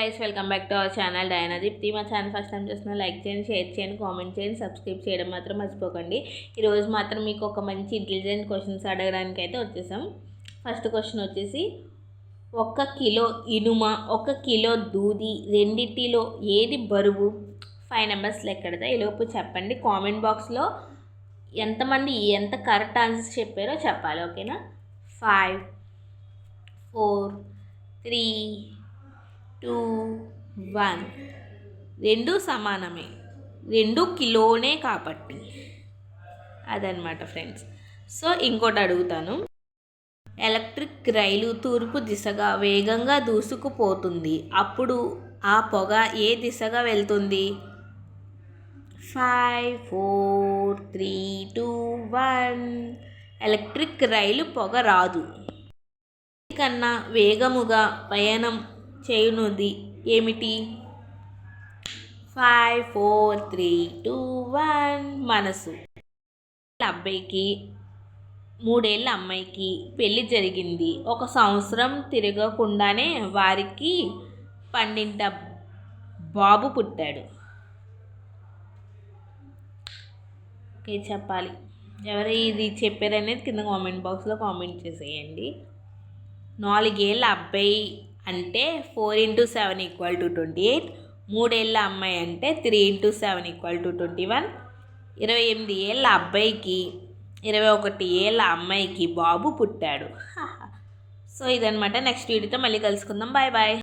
Guys welcome back to our channel Diana Deepthi. మా channel first time చూస్తున్నా like చేయండి, share చేయండి, కామెంట్ చేయండి, సబ్స్క్రైబ్ చేయడం మాత్రం మర్చిపోకండి. ఈరోజు మాత్రం మీకు ఒక మంచి ఇంటెలిజెంట్ క్వశ్చన్స్ అడగడానికి అయితే వచ్చేసాం. ఫస్ట్ క్వశ్చన్ వచ్చేసి 1 కిలో ఇనుమ 1 కిలో దూది రెండిటిలో ఏది బరువు? 5 నెంబర్స్ లెక్కడతా ఈలోపు చెప్పండి. కామెంట్ బాక్స్లో ఎంతమంది ఎంత కరెక్ట్ ఆన్సర్స్ చెప్పారో చెప్పాలి, ఓకేనా? 5 4 3 2 1 రెండు సమానమే, 2 కిలోనే కాబట్టి అదనమాట ఫ్రెండ్స్. సో ఇంకోటి అడుగుతాను. ఎలక్ట్రిక్ రైలు తూర్పు దిశగా వేగంగా దూసుకుపోతుంది, అప్పుడు ఆ పొగ ఏ దిశగా వెళ్తుంది? 5 4 3 2 1 ఎలక్ట్రిక్ రైలు పొగ రాదు. కన్నా వేగముగా పయనం చేయునుది ఏమిటి? 5 4 3 2 1 మనసు. అబ్బాయికి 3 ఏళ్ళ అమ్మాయికి పెళ్ళి జరిగింది. 1 సంవత్సరం తిరగకుండానే వారికి 12 బాబు పుట్టాడు. ఓకే, చెప్పాలి. ఎవరు ఇది చెప్పారనేది కింద కామెంట్ బాక్స్లో కామెంట్ చేసేయండి. 4 ఏళ్ళ అబ్బాయి అంటే 4 × 7 = 28. 3 ఏళ్ళ అమ్మాయి అంటే 3 × 7 = 21. 28 ఏళ్ళ అబ్బాయికి 21 ఏళ్ళ అమ్మాయికి బాబు పుట్టాడు. సో ఇదనమాట. నెక్స్ట్ వీడియోతో మళ్ళీ కలుసుకుందాం. Bye bye.